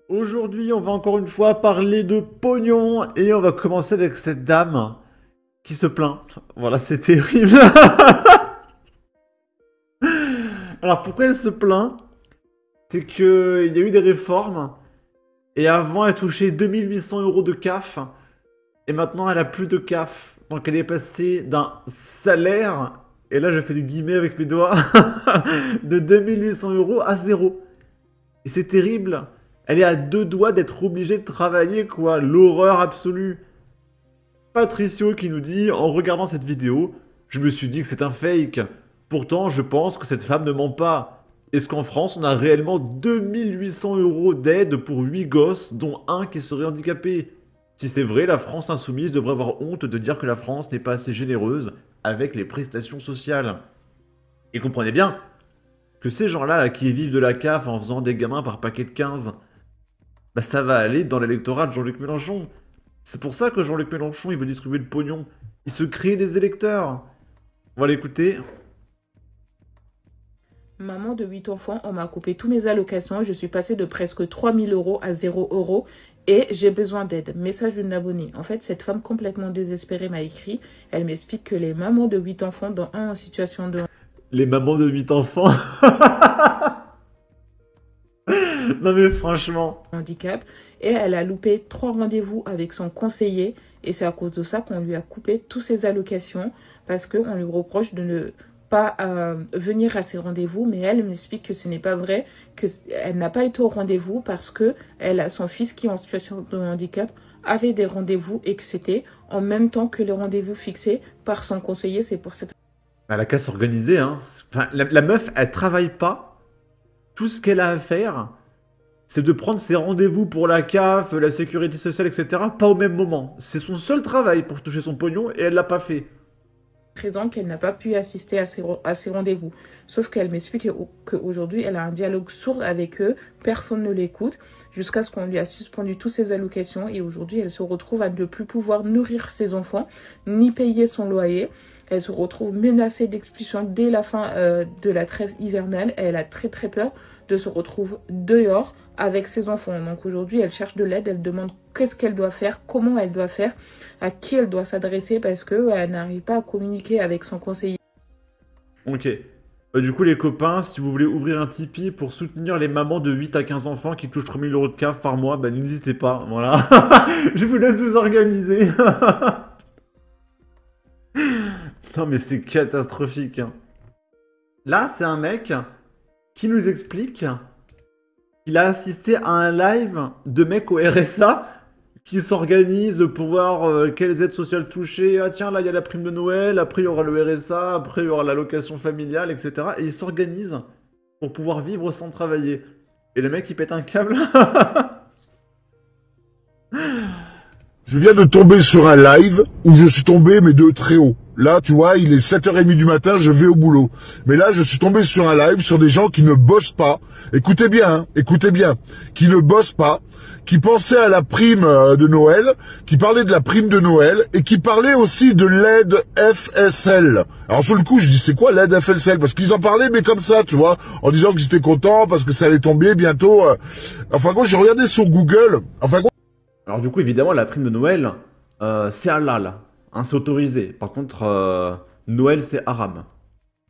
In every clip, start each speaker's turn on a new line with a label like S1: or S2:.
S1: Aujourd'hui, on va encore une fois parler de pognon et on va commencer avec cette dame qui se plaint. Voilà, c'est terrible. Alors pourquoi elle se plaint? C'est qu'il y a eu des réformes et avant elle touchait 2800 euros de CAF et maintenant elle a plus de CAF. Donc elle est passée d'un salaire, et là je fais des guillemets avec mes doigts, de 2800 euros à zéro. Et c'est terrible. Elle est à deux doigts d'être obligée de travailler, quoi. L'horreur absolue. Patricio qui nous dit, en regardant cette vidéo, je me suis dit que c'est un fake. Pourtant, je pense que cette femme ne ment pas. Est-ce qu'en France, on a réellement 2800 euros d'aide pour 8 gosses, dont un qui serait handicapé? Si c'est vrai, la France insoumise devrait avoir honte de dire que la France n'est pas assez généreuse avec les prestations sociales. Et comprenez bien que ces gens-là là, qui vivent de la CAF en faisant des gamins par paquet de 15, bah ça va aller dans l'électorat de Jean-Luc Mélenchon. C'est pour ça que Jean-Luc Mélenchon, il veut distribuer le pognon. Il se crée des électeurs. On va l'écouter.
S2: Maman de 8 enfants, on m'a coupé tous mes allocations. Je suis passée de presque 3000 euros à 0 euros et j'ai besoin d'aide. Message d'une abonnée. En fait, cette femme complètement désespérée m'a écrit. Elle m'explique que les mamans de 8 enfants, dont un en situation de
S1: Les mamans de 8 enfants. Non mais franchement.
S2: handicap, et elle a loupé 3 rendez-vous avec son conseiller et c'est à cause de ça qu'on lui a coupé toutes ses allocations parce qu'on lui reproche de ne pas venir à ses rendez-vous, mais elle m'explique que ce n'est pas vrai, qu'elle n'a pas été au rendez-vous parce que elle a son fils qui est en situation de handicap avait des rendez-vous et que c'était en même temps que les rendez-vous fixés par son conseiller. C'est pour cette
S1: Elle a qu'à s'organiser, hein. Enfin, la meuf, elle travaille pas. Tout ce qu'elle a à faire, c'est de prendre ses rendez-vous pour la CAF, la sécurité sociale, etc. pas au même moment. C'est son seul travail pour toucher son pognon et elle l'a pas fait.
S2: raison qu'elle n'a pas pu assister à ces rendez-vous. Sauf qu'elle m'explique qu'aujourd'hui, elle a un dialogue sourd avec eux, personne ne l'écoute, jusqu'à ce qu'on lui a suspendu toutes ses allocations et aujourd'hui, elle se retrouve à ne plus pouvoir nourrir ses enfants, ni payer son loyer. Elle se retrouve menacée d'expulsion dès la fin de la trêve hivernale. Elle a très très peur de se retrouver dehors avec ses enfants. Donc aujourd'hui, elle cherche de l'aide, elle demande qu'est-ce qu'elle doit faire, comment elle doit faire, à qui elle doit s'adresser parce qu'elle n'arrive pas à communiquer avec son conseiller.
S1: Ok. Du coup, les copains, si vous voulez ouvrir un Tipeee pour soutenir les mamans de 8 à 15 enfants qui touchent 3000 euros de CAF par mois, bah n'hésitez pas, voilà. Je vous laisse vous organiser. Non mais c'est catastrophique, hein. Là, c'est un mec qui nous explique qu'il a assisté à un live de mecs au RSA qui s'organisent pour voir quelles aides sociales toucher. Ah tiens, là, il y a la prime de Noël, après il y aura le RSA, après il y aura l'allocation familiale, etc. Et ils s'organisent pour pouvoir vivre sans travailler. Et le mec, il pète un câble.
S3: Je viens de tomber sur un live où je suis tombé, mais de très haut. Là, tu vois, il est 7h30 du matin, je vais au boulot. Mais là, je suis tombé sur un live sur des gens qui ne bossent pas. Écoutez bien, hein, écoutez bien. Qui ne bossent pas, qui pensaient à la prime de Noël, qui parlaient de la prime de Noël et qui parlaient aussi de l'aide FSL. Alors sur le coup, je dis c'est quoi l'aide FSL? Parce qu'ils en parlaient, mais comme ça, tu vois, en disant qu'ils étaient contents parce que ça allait tomber bientôt. Enfin, quand j'ai regardé sur Google,
S1: Alors du coup, évidemment, la prime de Noël, c'est halal. Hein, c'est autorisé. Par contre, Noël, c'est haram.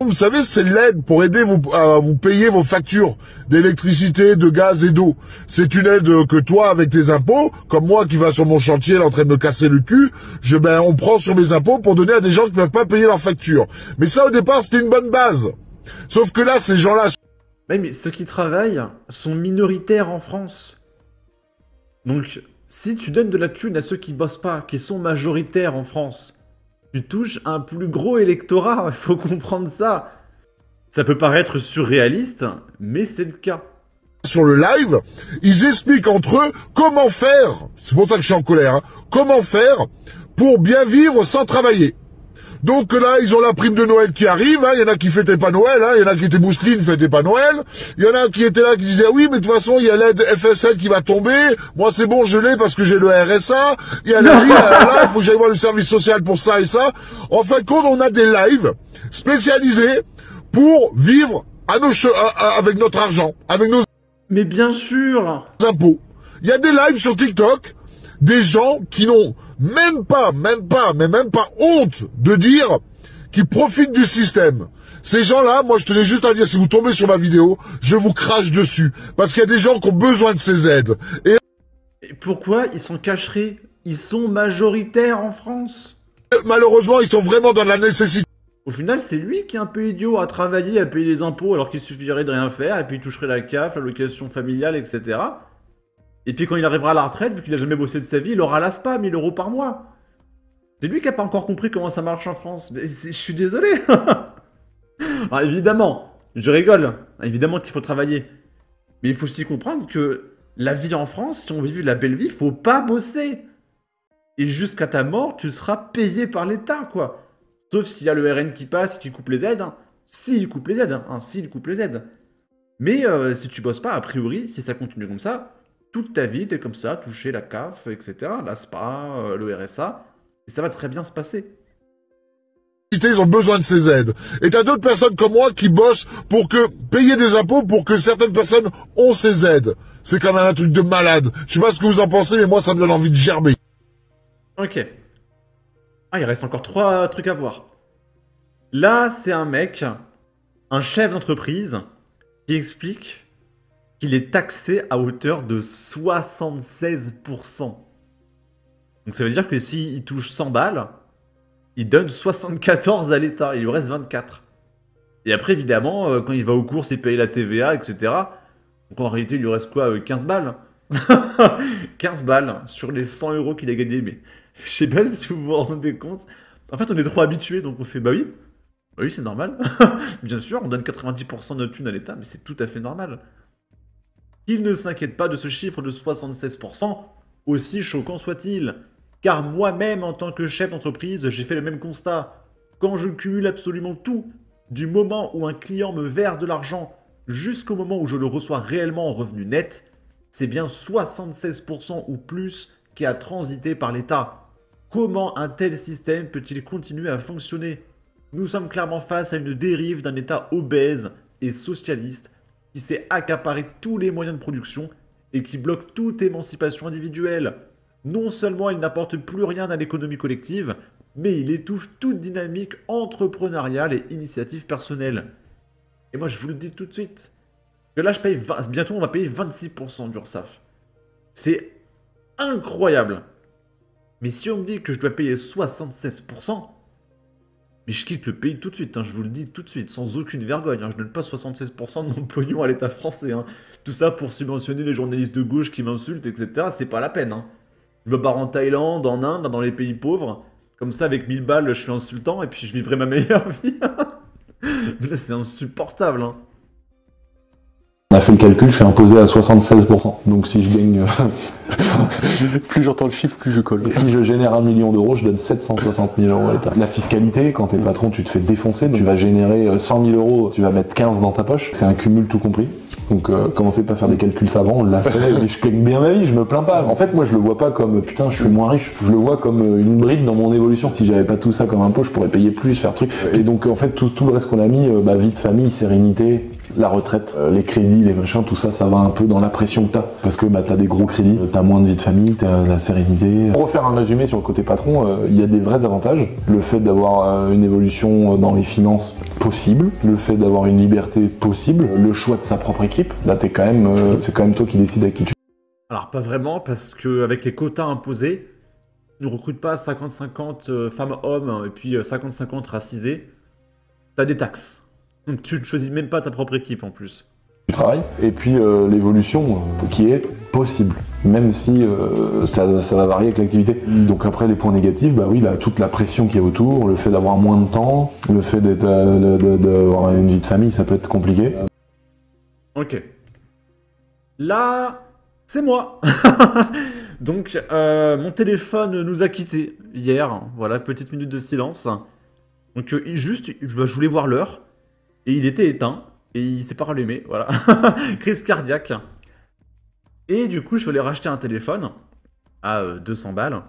S3: vous savez, c'est l'aide pour aider à vous payer vos factures d'électricité, de gaz et d'eau. C'est une aide que toi, avec tes impôts, comme moi qui va sur mon chantier, là, en train de me casser le cul, on prend sur mes impôts pour donner à des gens qui ne peuvent pas payer leurs factures. Mais ça, au départ, c'était une bonne base. Sauf que là, ces gens-là...
S1: Mais ceux qui travaillent sont minoritaires en France. Donc, si tu donnes de la thune à ceux qui bossent pas, qui sont majoritaires en France, tu touches un plus gros électorat, il faut comprendre ça. Ça peut paraître surréaliste, mais c'est le cas.
S3: Sur le live, ils expliquent entre eux comment faire, c'est pour ça que je suis en colère, hein, comment faire pour bien vivre sans travailler. Donc là, ils ont la prime de Noël qui arrive, hein. Il y en a qui fêtaient pas Noël, hein. Il y en a qui étaient mousseline, fêtaient pas Noël. Il y en a qui étaient là, qui disaient oui, mais de toute façon, il y a l'aide FSL qui va tomber. Moi, c'est bon, je l'ai parce que j'ai le RSA. Il y a la là, il faut que j'aille voir le service social pour ça et ça. En fin de compte, on a des lives spécialisés pour vivre avec notre argent, avec nos
S1: Mais bien sûr!
S3: impôts. Il y a des lives sur TikTok, des gens qui n'ont même pas honte de dire qu'ils profitent du système. Ces gens-là, moi je tenais juste à dire, si vous tombez sur ma vidéo, je vous crache dessus. Parce qu'il y a des gens qui ont besoin de ces aides.
S1: Et pourquoi ils sont cacherés? Ils sont majoritaires en France.
S3: Malheureusement, ils sont vraiment dans la nécessité.
S1: Au final, c'est lui qui est un peu idiot à travailler, à payer les impôts, alors qu'il suffirait de rien faire, et puis il toucherait la CAF, l'allocation familiale, etc. Et puis quand il arrivera à la retraite, vu qu'il a jamais bossé de sa vie, il aura l'ASPA, 1000 € par mois. C'est lui qui a pas encore compris comment ça marche en France. Mais je suis désolé. Alors évidemment, je rigole. Évidemment qu'il faut travailler. Mais il faut aussi comprendre que la vie en France, si on veut vivre la belle vie, faut pas bosser. Et jusqu'à ta mort, tu seras payé par l'État, quoi. Sauf s'il y a le RN qui passe et qui coupe les aides. Hein. S'il coupe les aides. Hein. S'il coupe les aides. Mais si tu bosses pas, a priori, si ça continue comme ça, toute ta vie, t'es comme ça, toucher la CAF, etc., l'ASPA, le RSA, et ça va très bien se passer.
S3: Ils ont besoin de ces aides. Et t'as d'autres personnes comme moi qui bossent pour que payer des impôts pour que certaines personnes ont ces aides. C'est quand même un truc de malade. Je sais pas ce que vous en pensez, mais moi ça me donne envie de gerber.
S1: Ok. Ah, il reste encore 3 trucs à voir. Là, c'est un mec, un chef d'entreprise, qui explique qu'il est taxé à hauteur de 76%. Donc ça veut dire que s'il touche 100 balles, il donne 74 à l'État, il lui reste 24. Et après, évidemment, quand il va aux courses, il paye la TVA, etc. Donc en réalité, il lui reste quoi, 15 balles 15 balles sur les 100 € qu'il a gagnés. Mais je sais pas si vous vous rendez compte. En fait, on est trop habitués, donc on fait bah oui. Bah oui, c'est normal. Bien sûr, on donne 90% de notre thune à l'État, mais c'est tout à fait normal. Qu'il ne s'inquiète pas de ce chiffre de 76%, aussi choquant soit-il. Car moi-même, en tant que chef d'entreprise, j'ai fait le même constat. Quand je cumule absolument tout, du moment où un client me verse de l'argent jusqu'au moment où je le reçois réellement en revenu net, c'est bien 76% ou plus qui a transité par l'État. Comment un tel système peut-il continuer à fonctionner? Nous sommes clairement face à une dérive d'un État obèse et socialiste qui s'est accaparé tous les moyens de production et qui bloque toute émancipation individuelle. Non seulement il n'apporte plus rien à l'économie collective, mais il étouffe toute dynamique entrepreneuriale et initiative personnelle. Et moi je vous le dis tout de suite, que là je paye bientôt on va payer 26% d'URSSAF. C'est incroyable. Mais si on me dit que je dois payer 76%, mais je quitte le pays tout de suite, hein, je vous le dis tout de suite, sans aucune vergogne. Hein, je donne pas 76% de mon pognon à l'État français. Hein. Tout ça pour subventionner les journalistes de gauche qui m'insultent, etc. C'est pas la peine. Hein. Je me barre en Thaïlande, en Inde, dans les pays pauvres. Comme ça, avec 1000 balles, je suis insultant et puis je vivrai ma meilleure vie. Mais là, c'est insupportable. Hein.
S4: On a fait le calcul, je suis imposé à 76%. Donc si je gagne...
S5: plus j'entends le chiffre, plus je colle.
S4: Si je génère 1 million d'euros, je donne 760 000 € à l'État. La fiscalité, quand t'es patron, tu te fais défoncer. Tu vas générer 100 000 €, tu vas mettre 15 dans ta poche. C'est un cumul tout compris. Donc commencez pas à faire des calculs savants, on l'a fait, mais je gagne bien ma vie, je me plains pas. En fait, moi je le vois pas comme putain, je suis moins riche. Je le vois comme une bride dans mon évolution. Si j'avais pas tout ça comme impôt, je pourrais payer plus, faire truc. Et donc en fait, tout le reste qu'on a mis, vie de famille, sérénité, la retraite, les crédits, les machins, tout ça, ça va un peu dans la pression que t'as. Parce que t'as des gros crédits, t'as moins de vie de famille, t'as la sérénité. Pour refaire un résumé sur le côté patron, il y a des vrais avantages. Le fait d'avoir une évolution dans les finances possible, le fait d'avoir une liberté possible, le choix de sa propre équipe. Là, c'est quand même toi qui décides à qui tu...
S1: Alors pas vraiment, parce qu'avec les quotas imposés, tu ne recrutes pas 50-50 femmes-hommes et puis 50-50 racisés. T'as des taxes. Donc tu ne choisis même pas ta propre équipe en plus.
S4: Tu travailles, et puis l'évolution qui est possible, même si ça va varier avec l'activité. Donc après les points négatifs, oui, toute la pression qu'il y a autour, le fait d'avoir moins de temps, le fait d'avoir une vie de famille, ça peut être compliqué.
S1: Ok. Là, c'est moi. Donc mon téléphone nous a quittés hier, voilà, petite minute de silence. Donc je voulais voir l'heure, et il était éteint. Et il s'est pas rallumé, voilà. Crise cardiaque. Et du coup, je voulais racheter un téléphone à 200 balles.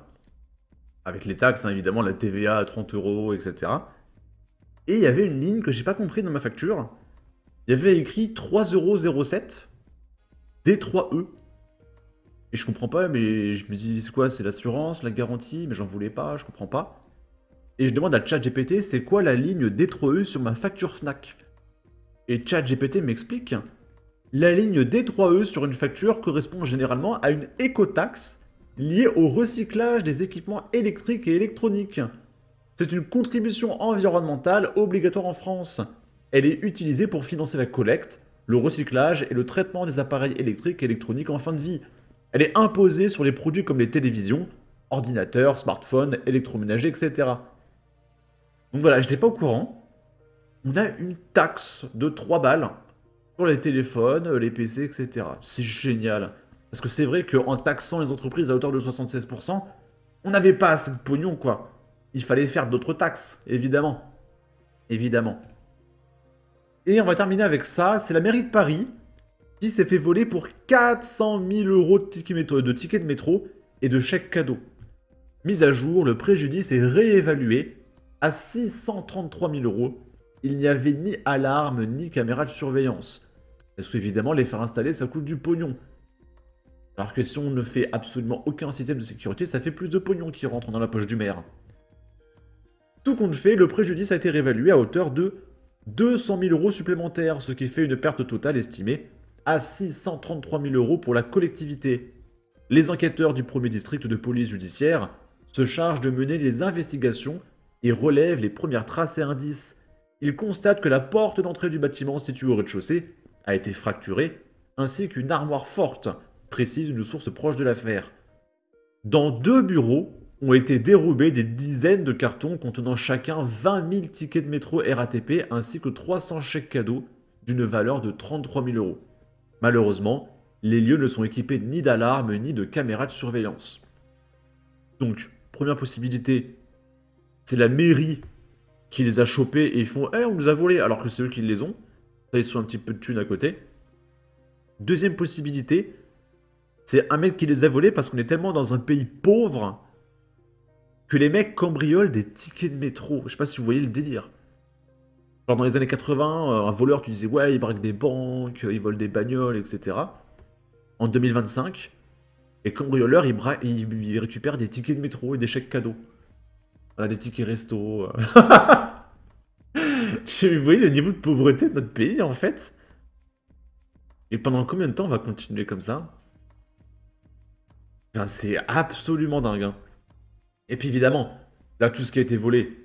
S1: Avec les taxes, hein, évidemment, la TVA à 30 €, etc. Et il y avait une ligne que j'ai pas compris dans ma facture. Il y avait écrit 3,07 €, D3E. Et Et je comprends pas, mais je me dis, c'est quoi? C'est l'assurance, la garantie? Mais j'en voulais pas, je comprends pas. Et je demande à ChatGPT, c'est quoi la ligne D3E sur ma facture Fnac? Et ChatGPT m'explique, la ligne D3E sur une facture correspond généralement à une écotaxe liée au recyclage des équipements électriques et électroniques. C'est une contribution environnementale obligatoire en France. Elle est utilisée pour financer la collecte, le recyclage et le traitement des appareils électriques et électroniques en fin de vie. Elle est imposée sur les produits comme les télévisions, ordinateurs, smartphones, électroménagers, etc. Donc voilà, je n'étais pas au courant. On a une taxe de 3 balles sur les téléphones, les PC, etc. C'est génial. Parce que c'est vrai qu'en taxant les entreprises à hauteur de 76%, on n'avait pas assez de pognon, quoi. Il fallait faire d'autres taxes, évidemment. Évidemment. Et on va terminer avec ça, c'est la mairie de Paris qui s'est fait voler pour 400 000 € de tickets de métro et de chèques cadeaux. Mise à jour, le préjudice est réévalué à 633 000 €. Il n'y avait ni alarme ni caméra de surveillance. Parce qu'évidemment, les faire installer, ça coûte du pognon. Alors que si on ne fait absolument aucun système de sécurité, ça fait plus de pognon qui rentre dans la poche du maire. Tout compte fait, le préjudice a été réévalué à hauteur de 200 000 € supplémentaires, ce qui fait une perte totale estimée à 633 000 € pour la collectivité. Les enquêteurs du 1er district de police judiciaire se chargent de mener les investigations et relèvent les premières traces et indices. Ils constatent que la porte d'entrée du bâtiment situé au rez-de-chaussée a été fracturée, ainsi qu'une armoire forte, précise une source proche de l'affaire. Dans 2 bureaux ont été dérobés des dizaines de cartons contenant chacun 20 000 tickets de métro RATP ainsi que 300 chèques cadeaux d'une valeur de 33 000 €. Malheureusement, les lieux ne sont équipés ni d'alarme ni de caméras de surveillance. Donc, première possibilité, c'est la mairie qui les a chopés et ils font « Eh, on nous a volés !» alors que c'est eux qui les ont. Ça, ils sont un petit peu de thunes à côté. Deuxième possibilité, c'est un mec qui les a volés parce qu'on est tellement dans un pays pauvre que les mecs cambriolent des tickets de métro. Je sais pas si vous voyez le délire. Genre dans les années 80, un voleur, tu disais « Ouais, il braque des banques, il vole des bagnoles, etc. » En 2025, les cambrioleurs, ils récupèrent des tickets de métro et des chèques cadeaux. Voilà, des tickets resto. Vous voyez le niveau de pauvreté de notre pays, en fait? Et pendant combien de temps on va continuer comme ça? Enfin, c'est absolument dingue. Hein. Et puis évidemment, là, tout ce qui a été volé.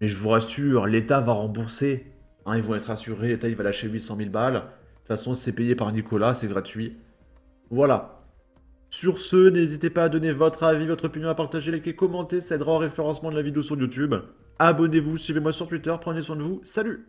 S1: Mais je vous rassure, l'État va rembourser. Hein, ils vont être assurés, l'État il va lâcher 800 000 balles. De toute façon, c'est payé par Nicolas, c'est gratuit. Voilà. Sur ce, n'hésitez pas à donner votre avis, votre opinion, à partager, liker, commenter, ça aidera au référencement de la vidéo sur YouTube. Abonnez-vous, suivez-moi sur Twitter, prenez soin de vous, salut!